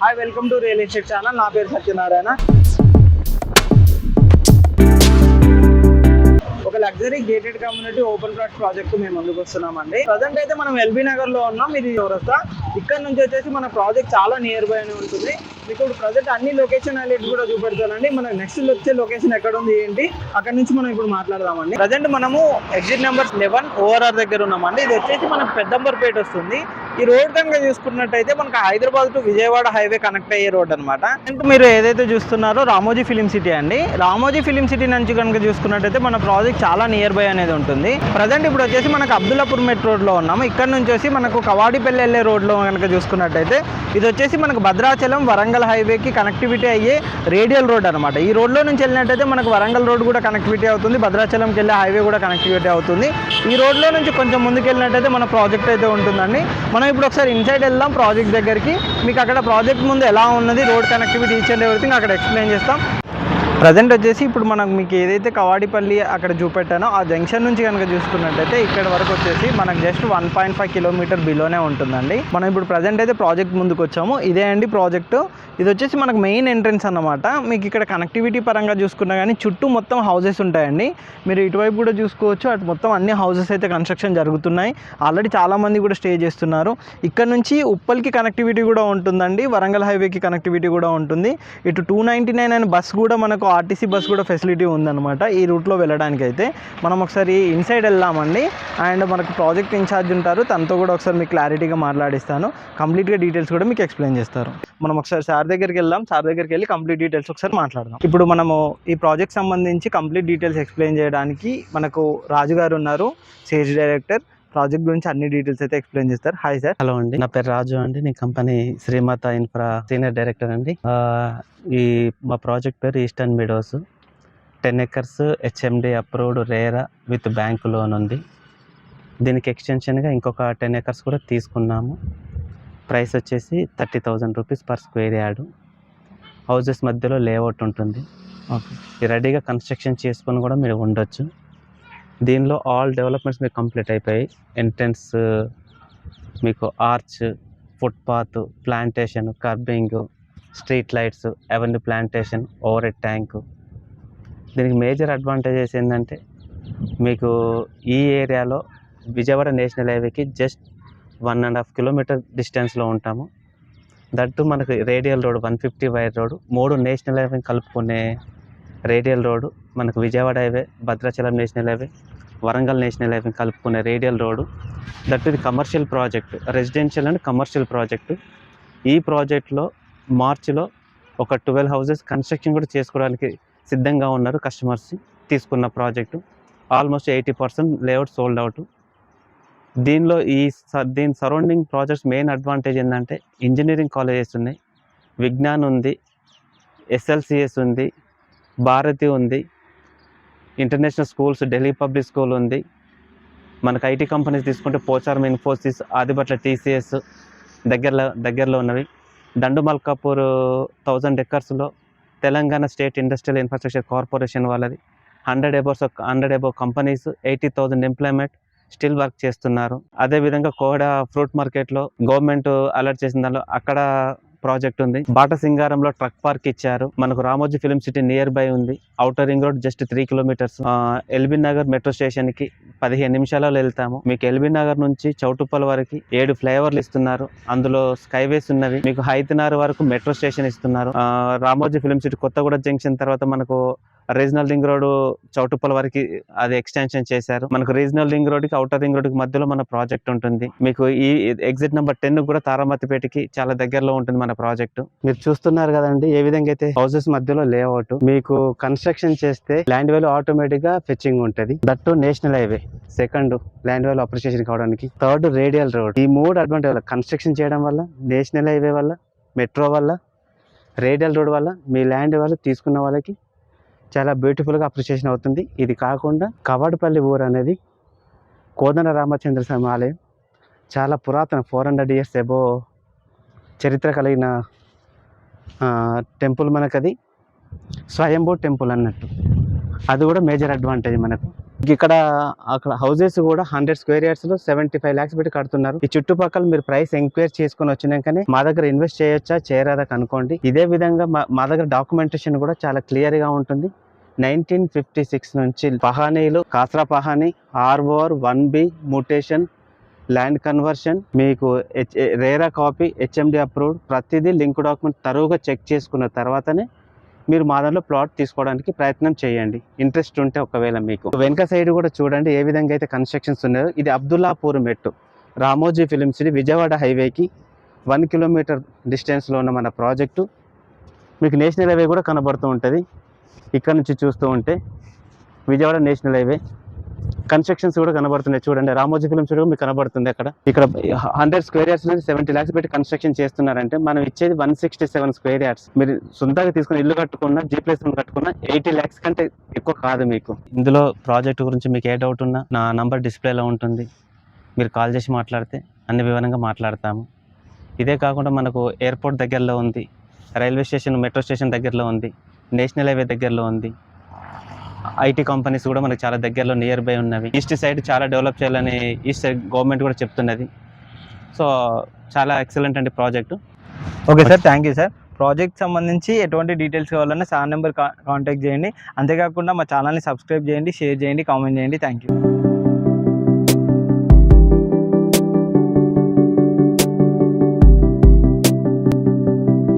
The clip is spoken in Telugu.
Hi welcome to real estate channel. నా పేరు సత్యనారాయణ. ఒక luxury gated community open plot project మేము ముందుకు వస్తున్నామండి. ప్రజెంట్ అయితే మనం ఎల్బీ నగర్ లో ఉన్నాం. ఇది చౌరస్తా. ఇక్కడ నుంచి వచ్చేసి మన ప్రాజెక్ట్ చాలా నియర్ బై అని ఉంటుంది. మీకు ఇప్పుడు ప్రజెంట్ అన్ని లొకేషన్ హైలైట్స్ కూడా చూపెడతానండి. మనకు నెక్స్ట్ వచ్చే లొకేషన్ ఎక్కడ ఉంది ఏంటి అక్కడ నుంచి మనం ఇప్పుడు మాట్లాడదామండి. ప్రజెంట్ మనము ఎగ్జిట్ నెంబర్ 11 ఓఆర్ఆర్ దగ్గర ఉన్నామండి. ఇది వచ్చేసి మనకు పెద్దంబర్పేట వస్తుంది. ఈ రోడ్ కనుక చూసుకున్నట్టయితే మనకు Hyderabad to Vijayawada highway connect అయ్యే రోడ్ అనమాట. మీరు ఏదైతే చూస్తున్నారో రామోజీ ఫిలిం సిటీ అండి. రామోజీ ఫిలిం సిటీ నుంచి కనుక చూసుకున్నట్టయితే మన ప్రాజెక్ట్ చాలా నియర్ బై అనేది ఉంటుంది. ప్రజెంట్ ఇప్పుడు వచ్చేసి మనకు అబ్దుల్లాపూర్ మెట్ రోడ్ లో ఉన్నాము. ఇక్కడ నుంచి వచ్చి మనకు కవాడిపల్లి వెళ్ళే రోడ్ లో కనుక చూసుకున్నట్టయితే ఇది వచ్చేసి మనకు భద్రాచలం వరంగల్ హైవేకి కనెక్టివిటీ అయ్యే రేడియల్ రోడ్ అనమాట. ఈ రోడ్లో నుంచి వెళ్ళినట్టయితే మనకు వరంగల్ రోడ్ కూడా కనెక్టివిటీ అవుతుంది, భద్రాచలంకి వెళ్ళే హైవే కూడా కనెక్టివిటీ అవుతుంది. ఈ రోడ్లో నుంచి కొంచెం ముందుకు వెళ్ళినట్టయితే మన ప్రాజెక్ట్ అయితే ఉంటుందండి. మనం ఇప్పుడు ఒకసారి ఇన్సైడ్ వెళ్దాం ప్రాజెక్ట్ దగ్గరికి. మీకు అక్కడ ప్రాజెక్ట్ ముందు ఎలా ఉన్నది, road connectivity each and everything అక్కడ ఎక్స్ప్లెయిన్ చేస్తాం. ప్రజెంట్ వచ్చేసి ఇప్పుడు మనకు మీకు ఏదైతే కవాడిపల్లి అక్కడ చూపెట్టానో ఆ జంక్షన్ నుంచి కనుక చూసుకున్నట్టయితే ఇక్కడ వరకు వచ్చేసి మనకు జస్ట్ 1.5 కిలోమీటర్ బిలోనే ఉంటుందండి. మనం ఇప్పుడు ప్రజెంట్ అయితే ప్రాజెక్ట్ ముందుకు వచ్చాము. ఇదే అండి ప్రాజెక్టు. ఇది వచ్చేసి మనకు మెయిన్ ఎంట్రన్స్ అన్నమాట. మీకు ఇక్కడ కనెక్టివిటీ పరంగా చూసుకున్నా కానీ చుట్టూ మొత్తం హౌసెస్ ఉంటాయండి. మీరు ఇటువైపు కూడా చూసుకోవచ్చు. అటు మొత్తం అన్ని హౌసెస్ అయితే కన్స్ట్రక్షన్ జరుగుతున్నాయి. ఆల్రెడీ చాలామంది కూడా స్టే చేస్తున్నారు. ఇక్కడ నుంచి ఉప్పల్కి కనెక్టివిటీ కూడా ఉంటుందండి, వరంగల్ హైవేకి కనెక్టివిటీ కూడా ఉంటుంది. ఇటు 299 అనే బస్ కూడా మనకు ఆర్టీసీ బస్ కూడా ఫెసిలిటీ ఉందన్నమాట ఈ రూట్లో వెళ్ళడానికి. అయితే మనం ఒకసారి ఇన్సైడ్ వెళ్దామండి. అండ్ మనకు ప్రాజెక్ట్ ఇన్ఛార్జ్ ఉంటారు, తనతో కూడా ఒకసారి మీకు క్లారిటీగా మాట్లాడిస్తాను. కంప్లీట్గా డీటెయిల్స్ కూడా మీకు ఎక్స్ప్లెయిన్ చేస్తారు. మనం ఒకసారి సార్ దగ్గరికి వెళ్దాం. సార్ దగ్గరికి వెళ్ళి కంప్లీట్ డీటెయిల్స్ ఒకసారి మాట్లాడదాం. ఇప్పుడు మనము ఈ ప్రాజెక్ట్ సంబంధించి కంప్లీట్ డీటెయిల్స్ ఎక్స్ప్లెయిన్ చేయడానికి మనకు రాజు గారు ఉన్నారు, సేల్స్ డైరెక్టర్. ప్రాజెక్ట్ గురించి అన్ని డీటెయిల్స్ అయితే ఎక్స్ప్లెయిన్ చేస్తారు. Hi sir. హలో అండి, నా పేరు రాజు అండి. నీ company Srimata infra senior director అండి. మా ప్రాజెక్ట్ పేరు eastern meadows. 10 acres HMD approved RERA with bank loan ఉంది. దీనికి ఎక్స్టెన్షన్గా ఇంకొక 10 acres కూడా తీసుకున్నాము. ప్రైస్ వచ్చేసి 30,000 rupees per square yard. Houses మధ్యలో లేఅవుట్ ఉంటుంది. ఓకే, రెడీగా కన్స్ట్రక్షన్ చేసుకొని కూడా మీరు ఉండొచ్చు. దీనిలో ఆల్ డెవలప్మెంట్స్ మీకు కంప్లీట్ అయిపోయాయి. ఎంట్రన్స్ మీకు arch, footpath, plantation, curbing, street lights, avenue plantation, over head tank. దీనికి మేజర్ అడ్వాంటేజెస్ ఏంటంటే మీకు ఈ ఏరియాలో విజయవాడ నేషనల్ హైవేకి జస్ట్ 1.5 కిలోమీటర్ డిస్టెన్స్లో ఉంటాము. దట్టు మనకు రేడియల్ రోడ్ 150 వైర్ రోడ్, 3 నేషనల్ హైవే కలుపుకునే రేడియల్ రోడ్డు, మనకు Vijayawada highway, Bhadrachalam national highway, Warangal national highway కలుపుకునే రేడియల్ రోడ్డు. దట్ ఇది commercial project, residential and commercial project. ఈ ప్రాజెక్ట్లో మార్చిలో ఒక 12 హౌసెస్ కన్స్ట్రక్షన్ కూడా చేసుకోవడానికి సిద్ధంగా ఉన్నారు కస్టమర్స్. తీసుకున్న project almost 80% layout sold out. దీనిలో దీని సరౌండింగ్ ప్రాజెక్ట్స్ మెయిన్ అడ్వాంటేజ్ ఏంటంటే ఇంజనీరింగ్ కాలేజెస్ ఉన్నాయి, విజ్ఞాన్ ఉంది, ఎస్ఎల్సిఎస్ ఉంది, భారతి ఉంది, international schools, Delhi public school ఉంది. మనకు ఐటీ కంపెనీస్ తీసుకుంటే పోచారం ఇన్ఫోసిస్, ఆదిబట్ల టీసీఎస్ దగ్గరలో ఉన్నవి. దండు మల్కాపూర్ 1000 acresలో Telangana state industrial infrastructure corporation వాళ్ళది. 100 above companies, 80,000 employment still work చేస్తున్నారు. అదేవిధంగా కోహడా ఫ్రూట్ మార్కెట్లో గవర్నమెంట్ అలర్ట్ చేసిన దానిలో అక్కడ ప్రాజెక్ట్ ఉంది. బాటా సింగారంలో ట్రక్ పార్క్ ఇచ్చారు. మనకు Ramoji film city near by ఉంది. Outer ring road just 3 kilometers. LB Nagar metro station కి 15 నిమిషాలలో వెళ్తాము. మీకు ఎల్బీ నగర్ నుంచి చౌటుప్పల్ వరకు 7 ఫ్లైఓవర్లు ఇస్తున్నారు. అందులో స్కైవేస్ ఉన్నవి. మీకు హైతనార్ వరకు మెట్రో స్టేషన్ ఇస్తున్నారు. Ramoji film city Kothaguda junction తర్వాత మనకు రీజనల్ రింగ్ రోడ్ చౌటుప్పల్ వరకు అది ఎక్స్టెన్షన్ చేశారు. మనకు రీజనల్ రింగ్ రోడ్ కి ఔటర్ రింగ్ రోడ్ కి మధ్యలో మన ప్రాజెక్ట్ ఉంటుంది. మీకు ఈ ఎగ్జిట్ నెంబర్ 10 కూడా తారామతిపేటకి చాలా దగ్గరలో ఉంటుంది మన ప్రాజెక్ట్. మీరు చూస్తున్నారు కదండి ఏ విధంగా అయితే హౌసెస్ మధ్యలో లేఅవుట్. మీకు కన్స్ట్రక్షన్ చేస్తే ల్యాండ్ వాల్యూ ఆటోమేటిక్ గా ఫెచ్చింగ్ ఉంటుంది. That national highway, second land value appreciation కావడానికి, థర్డ్ రేడియల్ రోడ్. ఈ 3 అడ్వాంటేజ్ కన్స్ట్రక్షన్ చేయడం వల్ల, నేషనల్ హైవే వల్ల, మెట్రో వల్ల, రేడియల్ రోడ్ వల్ల మీ ల్యాండ్ వాళ్ళు తీసుకున్న వాళ్ళకి చాలా బ్యూటిఫుల్గా అప్రిషియేషన్ అవుతుంది. ఇది కాకుండా కవాడిపల్లి ఊరు అనేది కోదండ రామచంద్ర స్వామి ఆలయం, చాలా పురాతన 400 years ఎబో చరిత్ర కలిగిన టెంపుల్. మనకు అది స్వయంభూ టెంపుల్ అన్నట్టు. అది కూడా మేజర్ అడ్వాంటేజ్ మనకు. ఇక్కడ అక్కడ హౌసెస్ కూడా 100 స్క్వేర్ యార్డ్స్ లో 75 lakhs పెట్టి కడుతున్నారు. ఈ చుట్టుపక్కల మీరు ప్రైస్ ఎంక్వైరీ చేసుకుని వచ్చినాకనే మా దగ్గర ఇన్వెస్ట్ చేయొచ్చా చేయరాదా కనుక్కోండి. ఇదే విధంగా మా దగ్గర డాక్యుమెంటేషన్ కూడా చాలా క్లియర్ గా ఉంటుంది. 1956 నుంచి పహానీలు, కాసరా పహానీ, ROR 1B mutation, land conversion, మీకు రేరా కాపీ, హెచ్ఎండి అప్రూవ్డ్, ప్రతిదీ లింక్ డాక్యుమెంట్ తరువుగా చెక్ చేసుకున్న తర్వాతనే మీరు మా దాంట్లో ప్లాట్ తీసుకోవడానికి ప్రయత్నం చేయండి, ఇంట్రెస్ట్ ఉంటే. ఒకవేళ మీకు వెనక సైడ్ కూడా చూడండి ఏ విధంగా అయితే కన్స్ట్రక్షన్స్ ఉన్నాయో. ఇది అబ్దుల్లాపూర్ మెట్టు, రామోజీ ఫిలిం సిటీ, విజయవాడ హైవేకి 1 kilometer డిస్టెన్స్లో ఉన్న మన ప్రాజెక్టు. మీకు నేషనల్ హైవే కూడా కనబడుతూ ఉంటుంది ఇక్కడ నుంచి చూస్తూ ఉంటే. విజయవాడ నేషనల్ హైవే కన్స్ట్రక్షన్స్ కూడా కనబడుతున్నాయి చూడండి. రామోజీ ఫిలిం సిటీ మీకు కనబడుతుంది అక్కడ. ఇక్కడ 100 స్క్వేర్ యార్డ్స్ నుంచి 70 lakhs పెట్టి కన్స్ట్రక్షన్ చేస్తున్నారంటే మనం ఇచ్చేది 167 స్క్వేర్ యార్డ్స్. మీరు సొంతంగా తీసుకుని ఇల్లు కట్టుకున్నా, G+1 కట్టుకున్నా 80 lakhs కంటే ఎక్కువ కాదు మీకు. ఇందులో ప్రాజెక్ట్ గురించి మీకు ఏ డౌట్ ఉన్నా నా నంబర్ డిస్ప్లేలో ఉంటుంది, మీరు కాల్ చేసి మాట్లాడితే అన్ని వివరంగా మాట్లాడతాము. ఇదే కాకుండా మనకు ఎయిర్పోర్ట్ దగ్గరలో ఉంది, రైల్వే స్టేషన్, మెట్రో స్టేషన్ దగ్గరలో ఉంది, నేషనల్ హైవే దగ్గరలో ఉంది. ఐటీ కంపెనీస్ కూడా మనకు చాలా దగ్గరలో నియర్ బై ఉన్నవి. ఈస్ట్ సైడ్ చాలా డెవలప్ చేయాలని ఈస్ట్ సైడ్ గవర్నమెంట్ కూడా చెప్తున్నది. సో చాలా ఎక్సలెంట్ అండి project. Okay sir, thank you sir. Project సంబంధించి ఎటువంటి డీటెయిల్స్ కావాలన్నా సార్ నెంబర్ కాంటాక్ట్ చేయండి. అంతేకాకుండా మా ఛానల్ని సబ్స్క్రైబ్ చేయండి, షేర్ చేయండి, కామెంట్ చేయండి. Thank you.